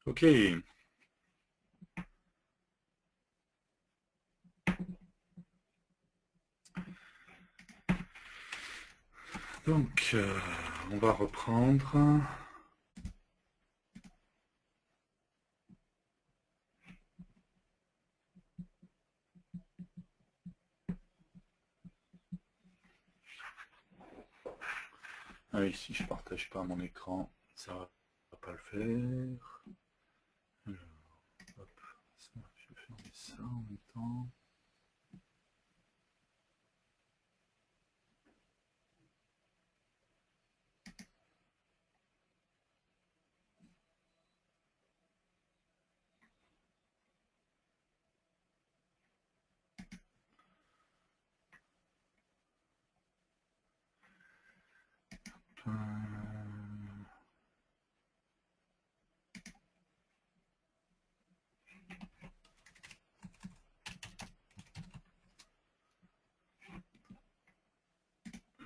Ok, donc on va reprendre. Ah oui, si je partage pas mon écran, ça va pas le faire. Alors, hop, ça, je vais fermer ça en même temps.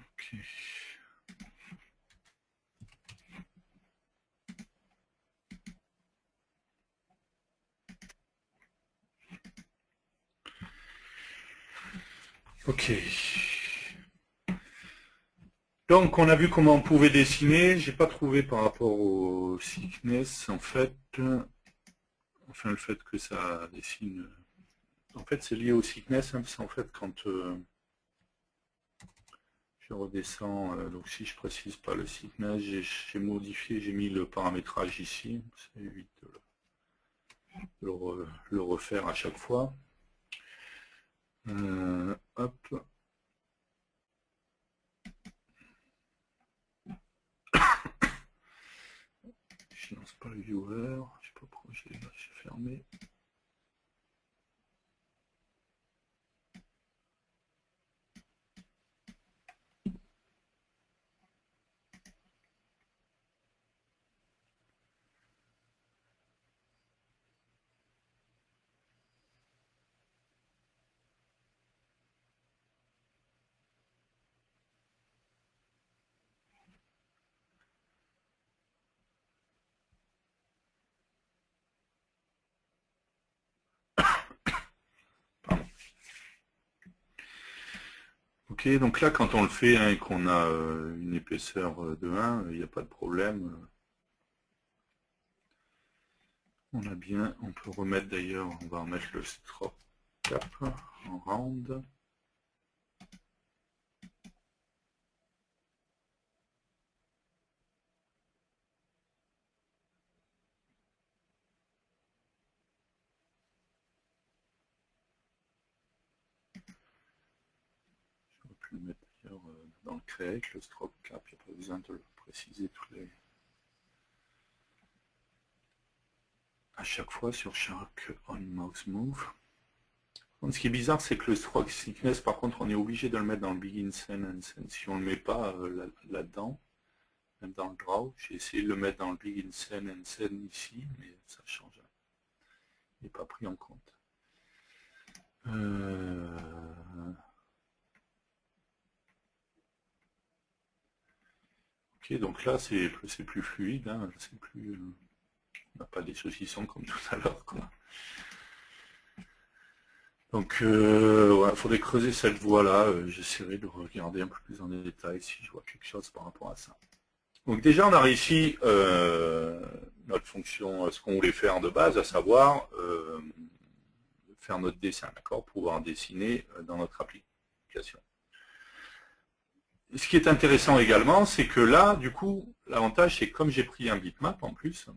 Ok. Ok. Donc on a vu comment on pouvait dessiner. J'ai pas trouvé par rapport au thickness en fait. Enfin le fait que ça dessine. En fait c'est lié au thickness. Hein, parce qu'en fait quand je redescends, donc si je précise pas le thickness, j'ai modifié, j'ai mis le paramétrage ici. Ça évite de le refaire à chaque fois. Hop. Je lance pas le viewer. Je sais pas pourquoi j'ai fermé. Ok, donc là, quand on le fait hein, et qu'on a une épaisseur de 1, il n'y a pas de problème. On a bien, on peut remettre d'ailleurs, on va remettre le stroke cap en round. Je pu le mettre d'ailleurs dans le create, le stroke cap, il n'y a pas besoin de le préciser à chaque fois sur chaque on mouse move. Donc, ce qui est bizarre, c'est que le stroke thickness, par contre, on est obligé de le mettre dans le begin scene and scene. Si on ne le met pas là-dedans, même dans le draw, j'ai essayé de le mettre dans le begin scene and scene ici, mais ça change. Il n'est pas pris en compte. Ok, donc là c'est plus fluide, hein, c'est plus, on n'a pas des saucissons comme tout à l'heure. Donc il faudrait creuser cette voie-là, j'essaierai de regarder un peu plus en détail si je vois quelque chose par rapport à ça. Donc déjà on a réussi notre fonction, ce qu'on voulait faire de base, à savoir faire notre dessin, d'accord, pouvoir dessiner dans notre application. Ce qui est intéressant également, c'est que là, du coup, l'avantage, c'est que comme j'ai pris un bitmap en plus,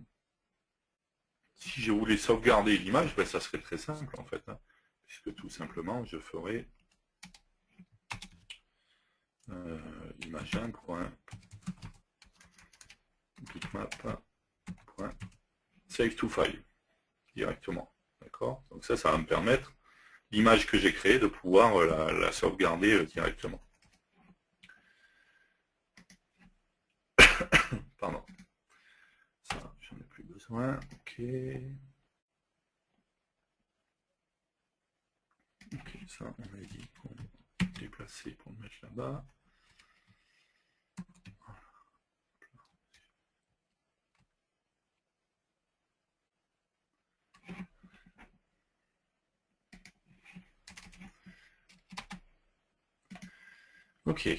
si je voulais sauvegarder l'image, ben, ça serait très simple en fait, hein, puisque tout simplement, je ferais image 1.bitmap.save to file directement. D'accord. Donc ça va me permettre, l'image que j'ai créée, de pouvoir la sauvegarder directement. Pardon. Ça, j'en ai plus besoin. Ok. Ok, ça, on a dit qu'on déplacer pour le mettre là-bas. Ok.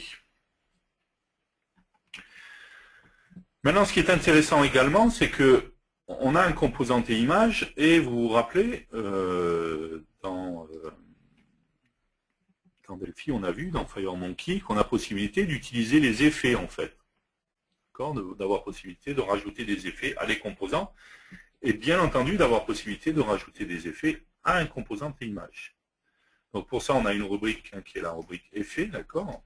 Maintenant, ce qui est intéressant également, c'est que on a un composant et image, et vous vous rappelez, dans Delphi, on a vu, dans FireMonkey, qu'on a possibilité d'utiliser les effets, en fait. D'avoir possibilité de rajouter des effets à des composants, et bien entendu, d'avoir possibilité de rajouter des effets à un composant et image. Donc pour ça, on a une rubrique qui est la rubrique effets, d'accord.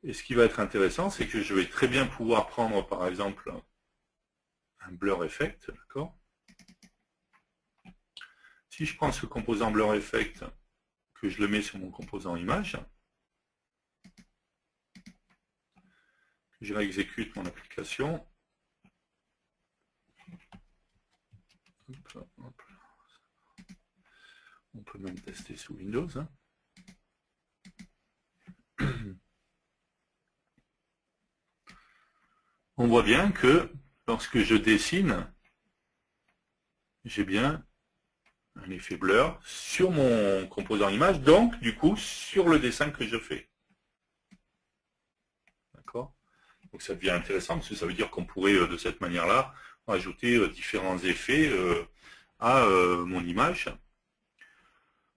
Et ce qui va être intéressant, c'est que je vais très bien pouvoir prendre, par exemple, un blur effect, d'accord. Si je prends ce composant blur effect, que je le mets sur mon composant image, que je réexécute mon application, hop, hop. On peut même tester sous Windows. Hein. On voit bien que lorsque je dessine, j'ai bien un effet blur sur mon composant image, donc du coup sur le dessin que je fais. D'accord. Donc ça devient intéressant parce que ça veut dire qu'on pourrait de cette manière-là ajouter différents effets à mon image.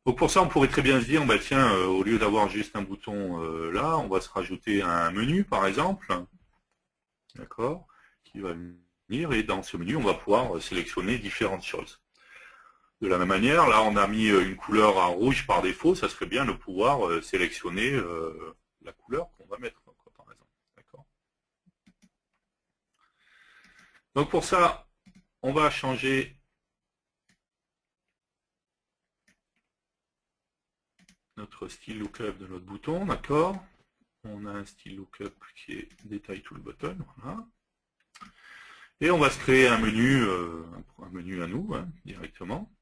Donc pour ça, on pourrait très bien se dire, bah tiens, au lieu d'avoir juste un bouton là, on va se rajouter un menu, par exemple, d'accord, qui va venir, et dans ce menu, on va pouvoir sélectionner différentes choses. De la même manière, là, on a mis une couleur en rouge par défaut, ça serait bien de pouvoir sélectionner la couleur qu'on va mettre, quoi, par exemple. D'accord. Donc pour ça, on va changer notre style lookup de notre bouton, d'accord. On a un style lookup qui est détail tout le button, voilà. Et on va se créer un menu à nous, hein, directement.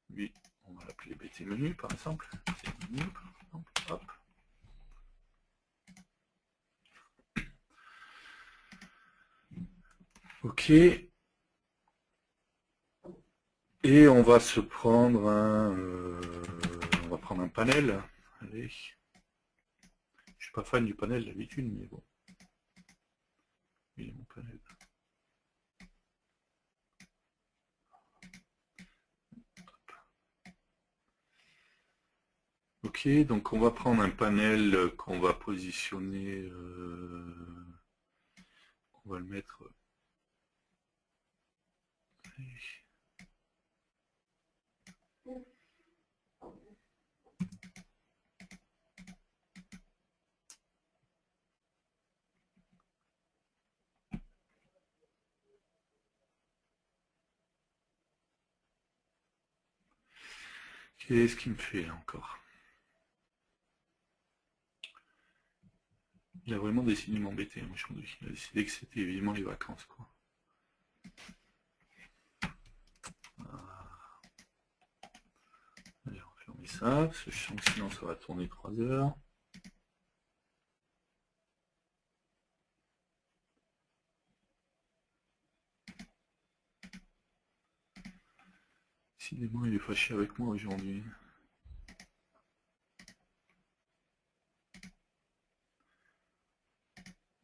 Lui, on va l'appeler BT menu, par exemple. Menu, par exemple. Hop. Ok. Et on va se prendre un panel. Allez. Je suis pas fan du panel d'habitude, mais bon. Il est mon panel. Ok, donc on va prendre un panel qu'on va positionner. On va le mettre. Qu'est-ce qu'il me fait là encore? Il a vraiment décidé de m'embêter aujourd'hui. Il a décidé que c'était évidemment les vacances, quoi. Allez, on va fermer ça, parce que je sens que sinon ça va tourner 3 heures. Décidément, il est fâché avec moi aujourd'hui.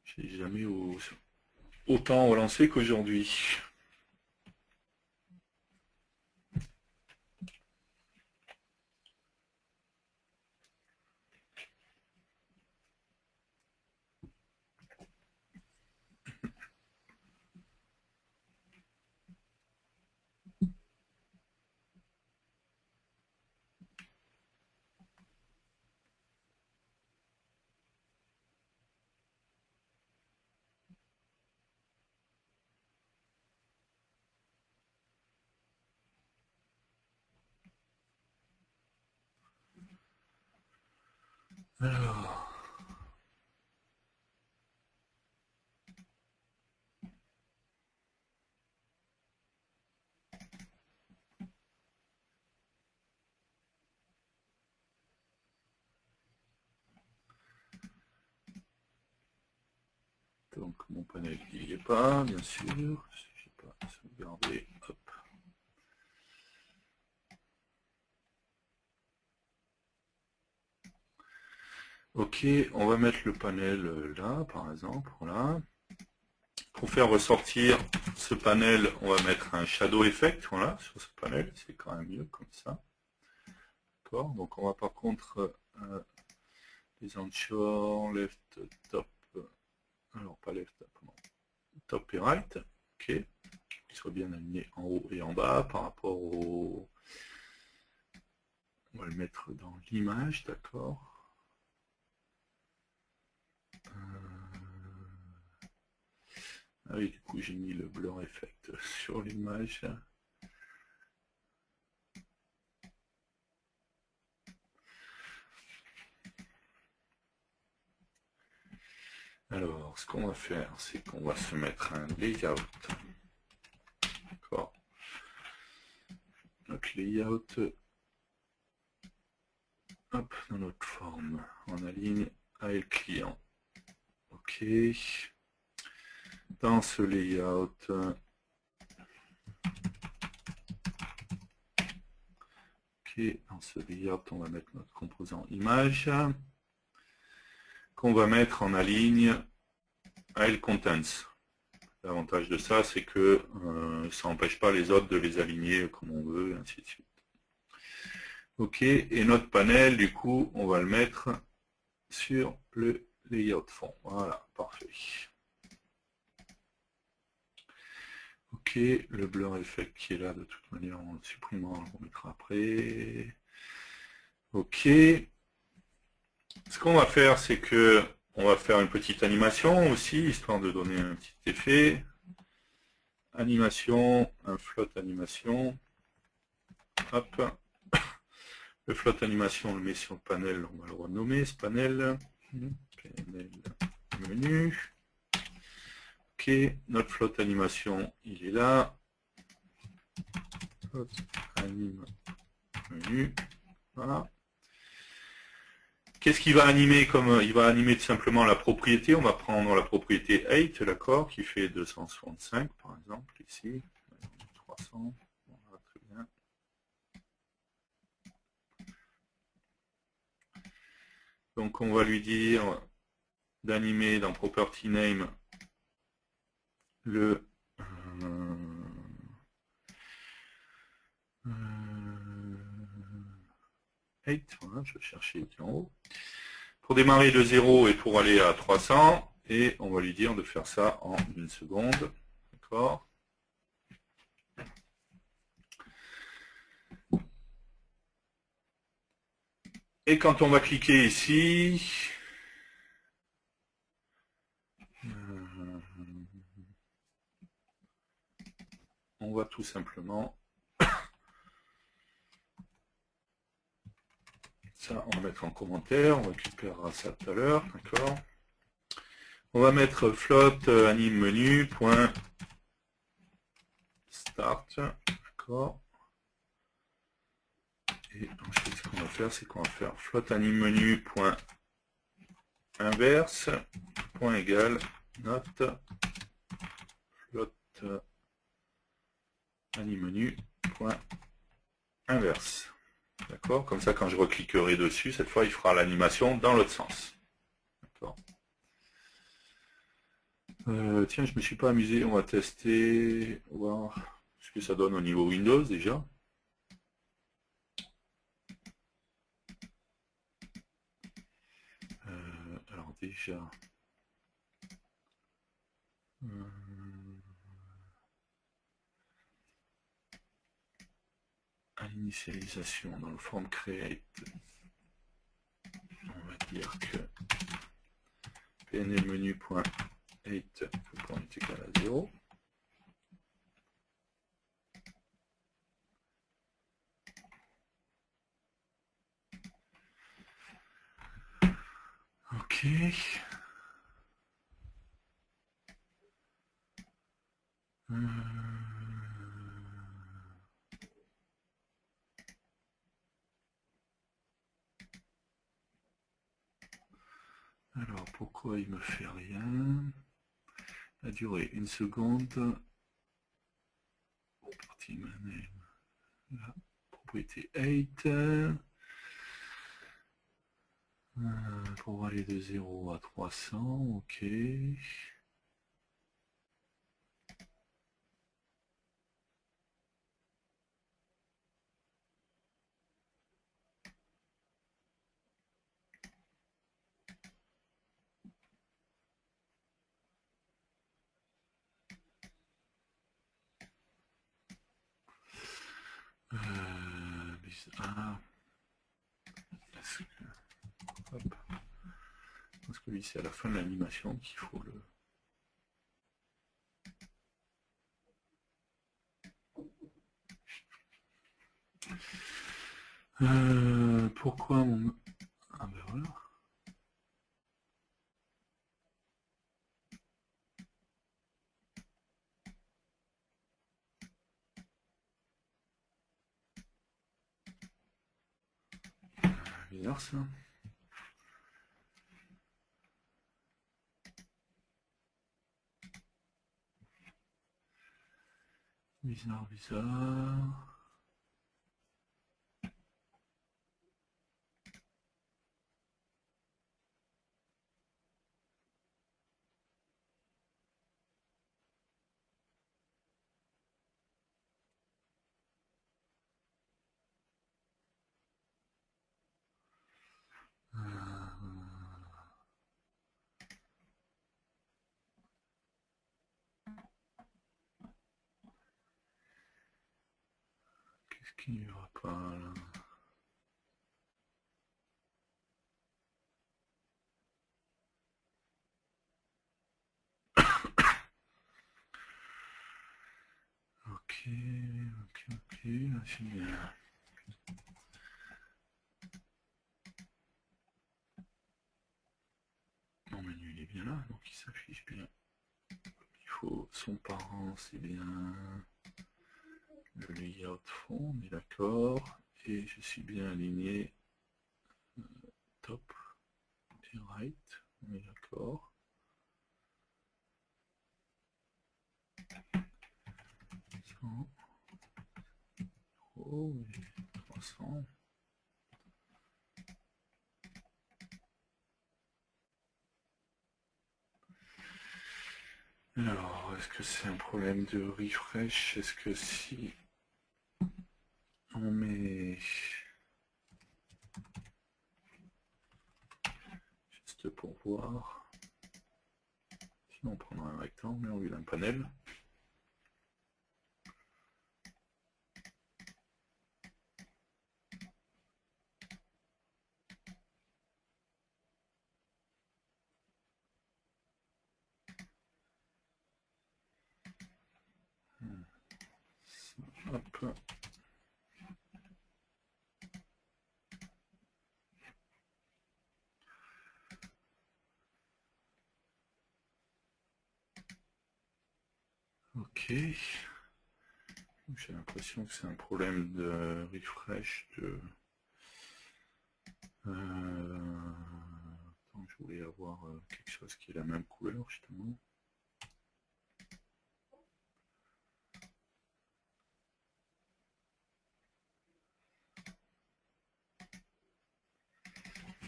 J'ai jamais autant relancé qu'aujourd'hui. Alors... Donc mon panel il n'y est pas, bien sûr. Je n'ai pas sauvegardé. Hop. Ok, on va mettre le panel là, par exemple, voilà. Pour faire ressortir ce panel, on va mettre un shadow effect, voilà, sur ce panel, c'est quand même mieux comme ça. D'accord, donc on va par contre les anchors, left, top, alors pas left, comment, top et right, ok, qu'ils soient bien alignés en haut et en bas par rapport au... On va le mettre dans l'image, d'accord. Ah oui, du coup j'ai mis le blur effect sur l'image. Alors, ce qu'on va faire, c'est qu'on va se mettre un layout. D'accord. Notre layout, hop, dans notre forme, on aligne AL client. Ok. Dans ce layout, ok, dans ce layout, on va mettre notre composant image qu'on va mettre en aligne AL contents. L'avantage de ça, c'est que ça n'empêche pas les autres de les aligner comme on veut, et ainsi de suite. Ok, et notre panel, du coup, on va le mettre sur le layout fond. Voilà, parfait. Ok, le blur effect qui est là, de toute manière, on le supprimera, on le remettra après. Ok. Ce qu'on va faire, c'est que on va faire une petite animation aussi, histoire de donner un petit effet. Animation, un float animation. Hop. Le float animation, on le met sur le panel, on va le renommer ce panel. Panel menu. Ok, notre float animation, il est là. Float anim menu. Voilà. Qu'est-ce qu'il va animer comme il va animer tout simplement la propriété. On va prendre la propriété 8, d'accord, qui fait 265 par exemple, ici. 300. Voilà, très bien. Donc on va lui dire d'animer dans property name le 8, voilà, je vais chercher ici en haut. Pour démarrer de 0 et pour aller à 300, et on va lui dire de faire ça en 1 seconde. D'accord. Et quand on va cliquer ici, on va tout simplement, ça on va mettre en commentaire, on récupérera ça tout à l'heure, d'accord. On va mettre float anim menu point start, d'accord. Et ensuite ce qu'on va faire, c'est qu'on va faire float anim menu point inverse point égal note float anim menu point inverse. D'accord. Comme ça, quand je recliquerai dessus, cette fois, il fera l'animation dans l'autre sens. D'accord. Tiens, je me suis pas amusé. On va tester, voir ce que ça donne au niveau Windows déjà. Alors déjà, à l'initialisation dans le form create, on va dire que pnlmenu.8 est égal à 0. Ok. Alors, pourquoi il me fait rien? La durée, 1 seconde. Partie name. La propriété 8. Pour aller de 0 à 300, ok. Ah, hop. Parce que lui, c'est à la fin de l'animation qu'il faut le... Pourquoi mon... Ah ben voilà. Bizarre ça. Bizarre, bizarre. Qu'est-ce qui ne va pas là? Ok, ok, là c'est bien. Mon menu il est bien là, donc il s'affiche bien. Il faut son parent, c'est bien. Le layout fond, on est d'accord. Et je suis bien aligné top et right, on est d'accord. 100. Oh, 300. Alors, est-ce que c'est un problème de refresh? Est-ce que si on met juste pour voir, sinon on prendra un rectangle au lieu d'un panel. Hop. Ok. J'ai l'impression que c'est un problème de refresh de... Attends, je voulais avoir quelque chose qui est la même couleur justement.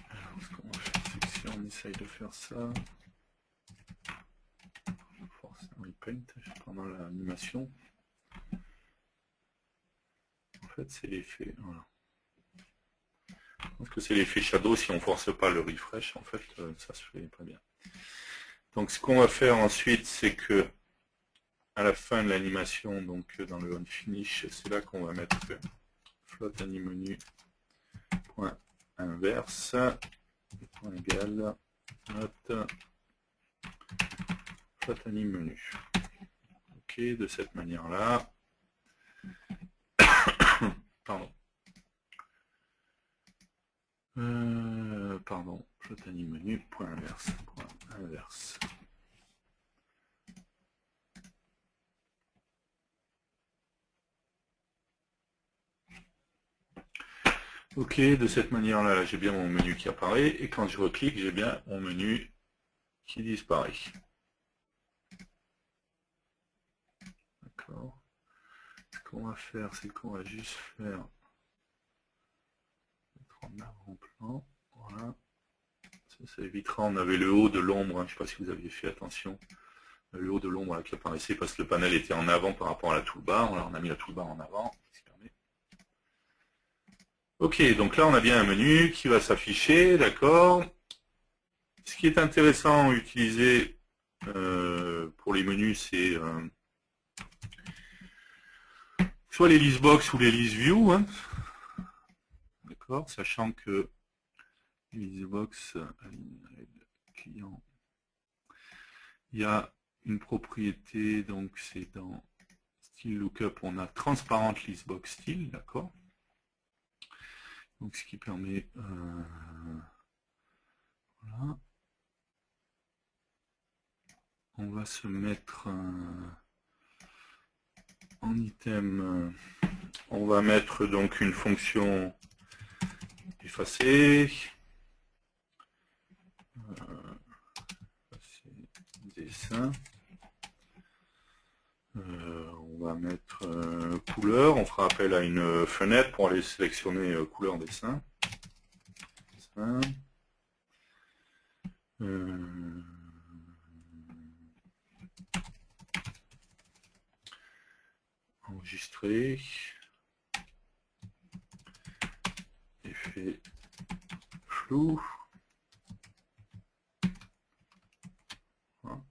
Alors, ce qu'on va faire, c'est que si on essaye de faire ça, force un repaint pendant l'animation. En fait, c'est l'effet. Voilà. Je pense que c'est l'effet shadow. Si on force pas le refresh, en fait, ça se fait pas bien. Donc, ce qu'on va faire ensuite, c'est que à la fin de l'animation, donc dans le on finish, c'est là qu'on va mettre float animenu point inverse point égal note float animenu. Ok, de cette manière-là. Pardon. Pardon, float animenu point inverse point inverse. Ok, de cette manière-là, là, j'ai bien mon menu qui apparaît, et quand je reclique, j'ai bien mon menu qui disparaît. D'accord. Ce qu'on va faire, c'est qu'on va juste faire mettre en avant-plan. Voilà. Ça évitera, on avait le haut de l'ombre, hein, je ne sais pas si vous aviez fait attention, le haut de l'ombre qui apparaissait parce que le panel était en avant par rapport à la toolbar. Alors on a mis la toolbar en avant. Ok, donc là on a bien un menu qui va s'afficher, d'accord. Ce qui est intéressant à utiliser pour les menus, c'est soit les listbox ou les listView, hein. D'accord, sachant que les listbox client, il y a une propriété, donc c'est dans style lookup, on a transparent listbox style, d'accord. Donc ce qui permet voilà. On va se mettre en item, on va mettre donc une fonction effacer, dessin, on va mettre couleur, on fera appel à une fenêtre pour aller sélectionner couleur dessin. Enregistrer, effet flou, voilà.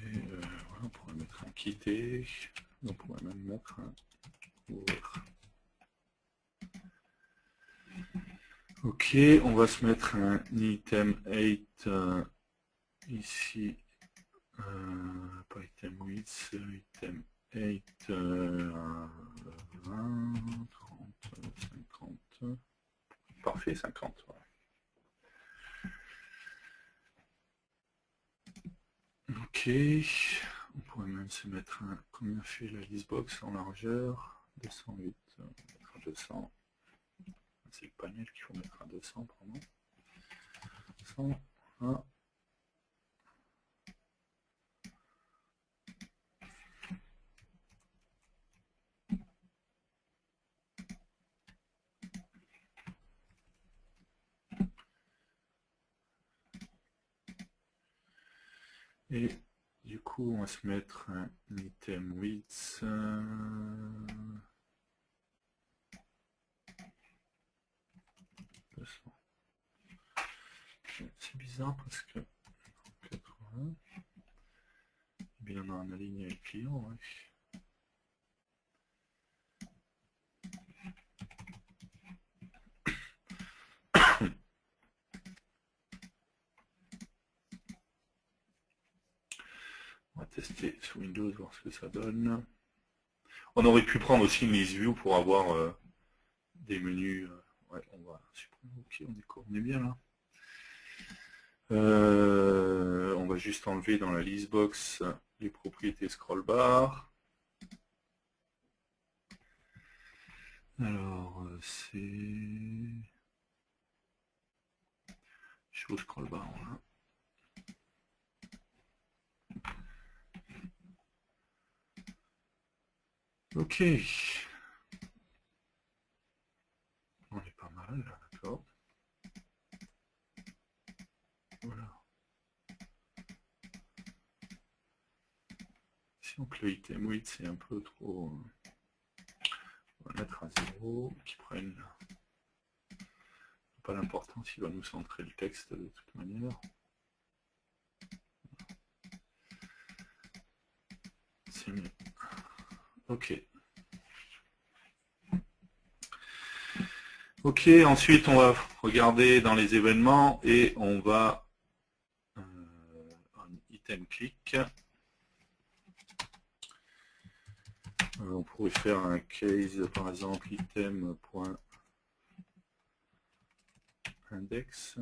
Et voilà, on pourrait mettre un quitter, on pourrait même mettre un ouvrir. Ok, on va se mettre un item 8 ici, pas item 8, c'est item 8, 20, 30, 50, parfait, 50. Voilà. Ok, on pourrait même se mettre un, combien fait la listbox en largeur, 208, 200. C'est le panel qu'il faut mettre à 200, pardon. 100, 1. Et du coup, on va se mettre un item width. C'est bizarre parce que 80, eh bien on a un aligné avec le client. Ouais. On va tester sur Windows, voir ce que ça donne. On aurait pu prendre aussi une list view pour avoir des menus. Ouais, on va supprimer. Ok, on est bien là. On va juste enlever dans la listbox les propriétés scroll bar. Alors, c'est show scroll bar. Voilà. Ok. On est pas mal, d'accord. Voilà. Si on le item 8, c'est un peu trop. On va mettre à 0, qui prenne pas l'importance, il va nous centrer le texte de toute manière. C'est mieux. Ok. Ok, ensuite on va regarder dans les événements et on va en item click. On pourrait faire un case par exemple item.index.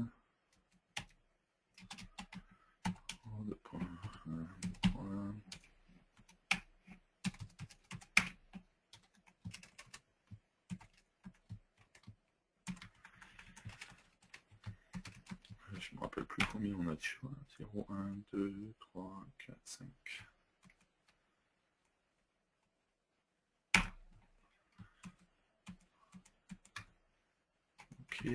Je me rappelle plus combien on a de choix. 0, 1, 2, 3, 4, 5. Ok.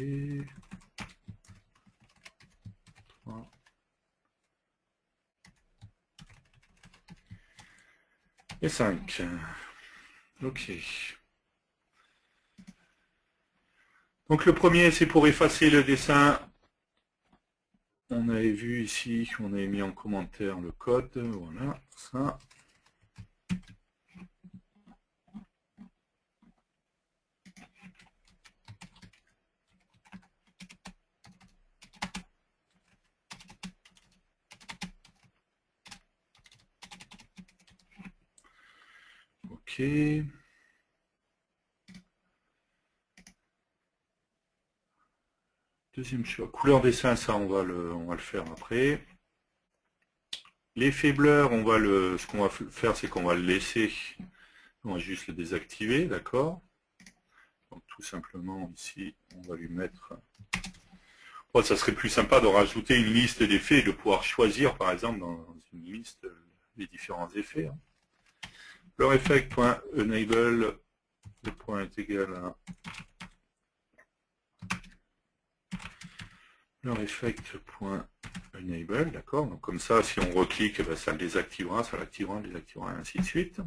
3. Et 5. Ok. Donc le premier, c'est pour effacer le dessin. On avait vu ici, on avait mis en commentaire le code. Voilà, ça. Ok. Deuxième choix. Couleur dessin, ça on va le faire après. Les faibleurs, ce qu'on va faire, c'est qu'on va le laisser. On va juste le désactiver, d'accord? Donc tout simplement ici, on va lui mettre. Bon, ça serait plus sympa de rajouter une liste d'effets et de pouvoir choisir, par exemple, dans une liste les différents effets. Hein. Blur effect.enable, le point est égal à blur effect.enable, d'accord. Donc comme ça, si on reclique, ben, ça le désactivera, ça l'activera, le désactivera, et ainsi de suite.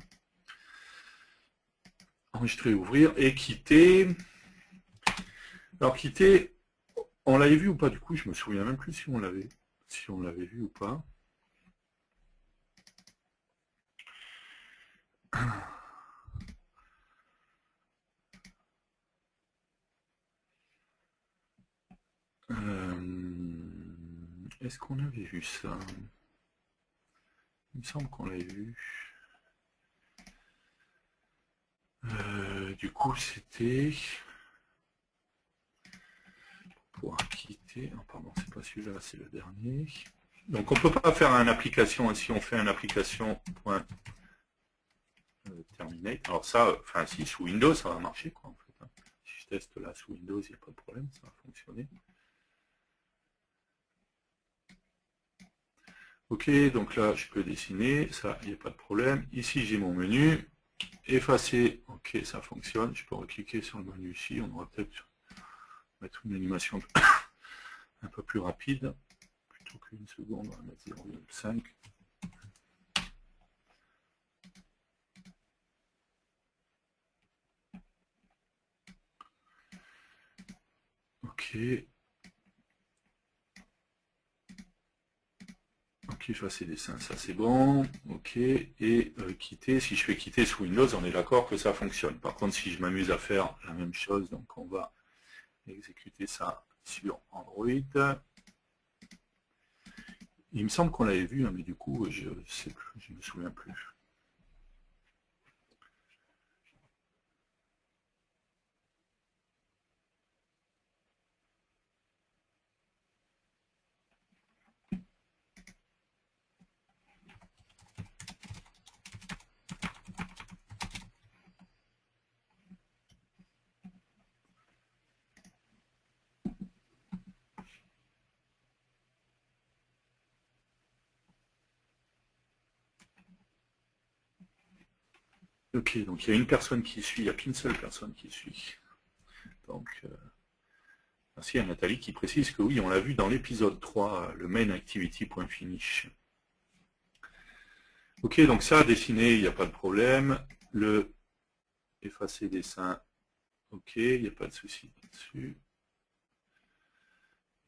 Enregistrer, ouvrir et quitter. Alors quitter, on l'avait vu ou pas du coup, je me souviens même plus si on l'avait vu ou pas. Est-ce qu'on avait vu ça? Il me semble qu'on l'avait vu. Du coup, c'était pour quitter. Oh, pardon, c'est pas celui-là, c'est le dernier. Donc, on peut pas faire une application si on fait une application terminate. Alors ça, enfin si sous Windows, ça va marcher quoi en fait. Hein. Si je teste là sous Windows, il n'y a pas de problème, ça va fonctionner. Ok, donc là, je peux dessiner, ça, il n'y a pas de problème. Ici, j'ai mon menu. Effacer, ok, ça fonctionne. Je peux recliquer sur le menu ici. On aura peut-être mettre une animation un peu plus rapide. Plutôt qu'une seconde, on va mettre 0,5. Ok. Ok, effacer dessin, ça c'est bon. Ok, et quitter, si je fais quitter sous Windows, on est d'accord que ça fonctionne. Par contre, si je m'amuse à faire la même chose, donc on va exécuter ça sur Android. Il me semble qu'on l'avait vu, hein, mais du coup, je sais plus, je me souviens plus. Ok, donc il y a une personne qui suit, il n'y a qu'une seule personne qui suit. Donc, merci à Nathalie qui précise que oui, on l'a vu dans l'épisode 3, le main activity.finish. Ok, donc ça, dessiner, il n'y a pas de problème. Le effacer dessin, ok, il n'y a pas de souci là-dessus.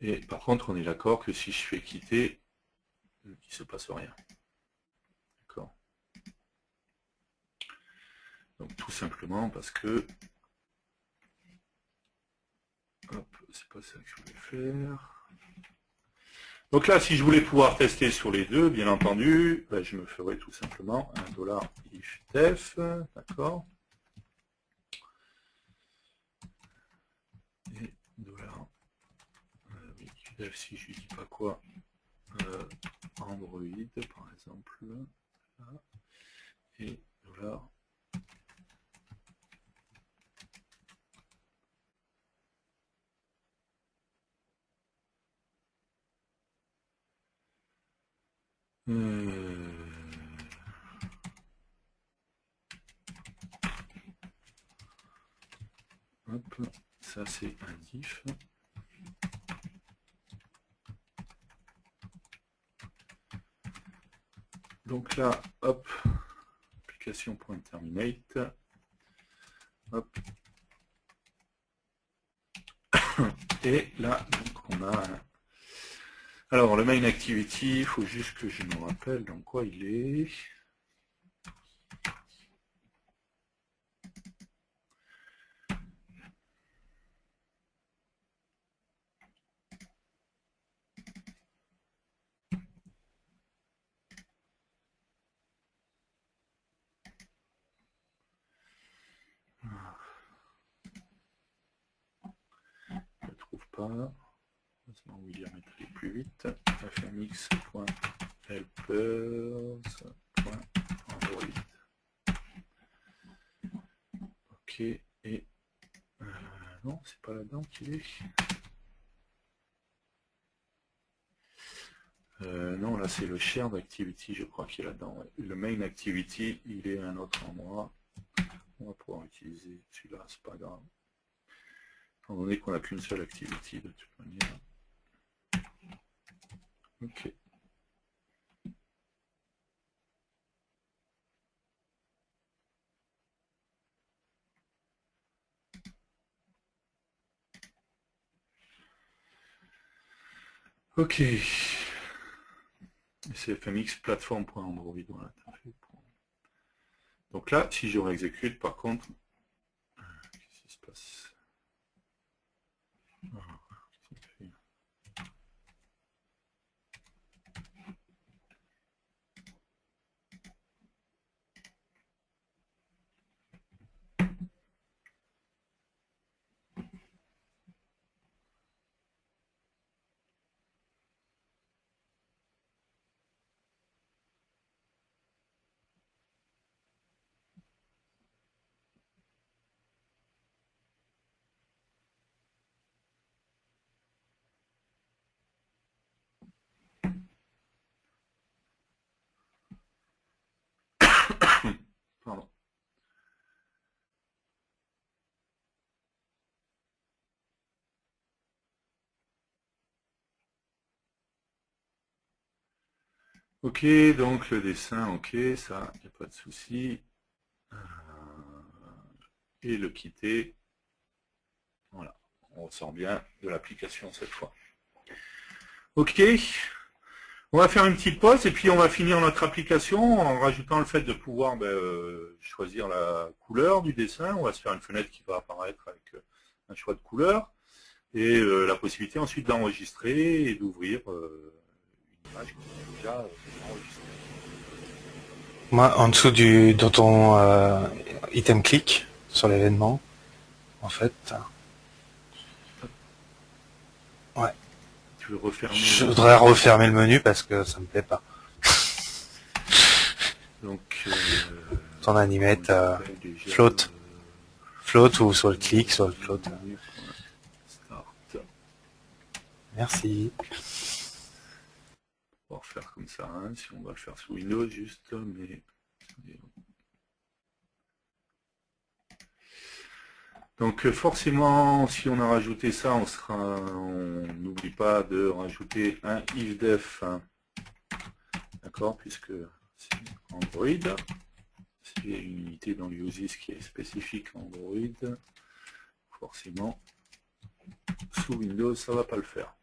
Et par contre, on est d'accord que si je fais quitter, il ne se passe rien. D'accord. Donc tout simplement parce que... Hop, c'est pas ça que je voulais faire. Donc là, si je voulais pouvoir tester sur les deux, bien entendu, ben, je me ferais tout simplement un $if def, d'accord. Et dollar, def, si je dis pas quoi, Android par exemple, là, et dollar. Hop, ça c'est un diff. Donc là, hop, application.terminate. Hop. Et là, donc on a... Alors, le main activity, il faut juste que je me rappelle dans quoi il est. Je ne trouve pas. William est allé plus vite. fmx.helpers.android. Ok, et non, c'est pas là-dedans qu'il est. Non, là c'est le shared activity, je crois qu'il est là-dedans. Ouais. Le main activity, il est à un autre endroit. On va pouvoir utiliser celui-là, c'est pas grave. Étant donné qu'on n'a qu'une seule activity de toute manière. Ok. Ok. C'est fmx platform.android. Voilà. Donc là, si je réexécute, par contre, qu'est-ce qui se passe? Pardon. Ok, donc le dessin, ok, ça, il n'y a pas de souci. Et le quitter. Voilà, on ressort bien de l'application cette fois. Ok, on va faire une petite pause et puis on va finir notre application en rajoutant le fait de pouvoir choisir la couleur du dessin. On va se faire une fenêtre qui va apparaître avec un choix de couleur et la possibilité ensuite d'enregistrer et d'ouvrir une image qu'on a déjà enregistrée. Moi, en dessous dans ton item click sur l'événement, en fait. Ouais. Tu veux refermer? Je voudrais refermer le menu parce que ça me plaît pas. Donc, ton animate float. Float ou sur le clic, sur le float. Start. Merci. On va refaire comme ça, hein, si on va le faire sous Windows juste, mais... Donc forcément, si on a rajouté ça, on n'oublie pas de rajouter un ifdef, hein, d'accord, puisque c'est Android, c'est une unité dans l'USIS qui est spécifique à Android, forcément, sous Windows, ça ne va pas le faire.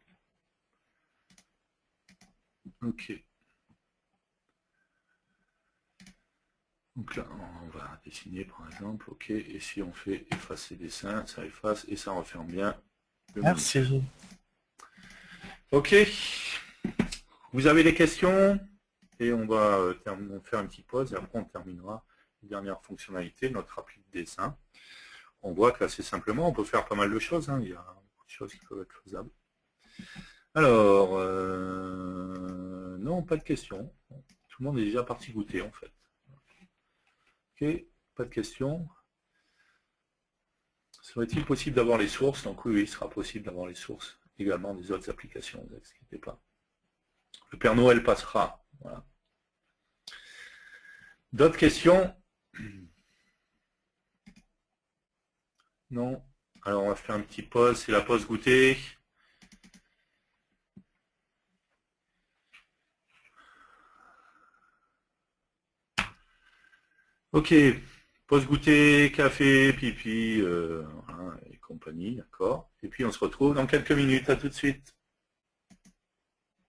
Ok. Donc là, on va dessiner par exemple, ok, et si on fait effacer dessin, ça efface et ça referme bien le menu. Merci. Ok, vous avez des questions? Et on va faire une petite pause et après on terminera les dernières fonctionnalités de notre appli de dessin. On voit qu'assez simplement, on peut faire pas mal de choses, hein. Il y a beaucoup de choses qui peuvent être faisables. Alors, non, pas de questions. Tout le monde est déjà parti goûter en fait. Ok, pas de questions. Serait-il possible d'avoir les sources? Donc oui, il sera possible d'avoir les sources également des autres applications, ne vous inquiétez pas. Le Père Noël passera. Voilà. D'autres questions? Non. Alors on va faire un petit pause, c'est la pause goûter. Ok, pause goûter, café, pipi, voilà, et compagnie, d'accord. Et puis on se retrouve dans quelques minutes, à tout de suite.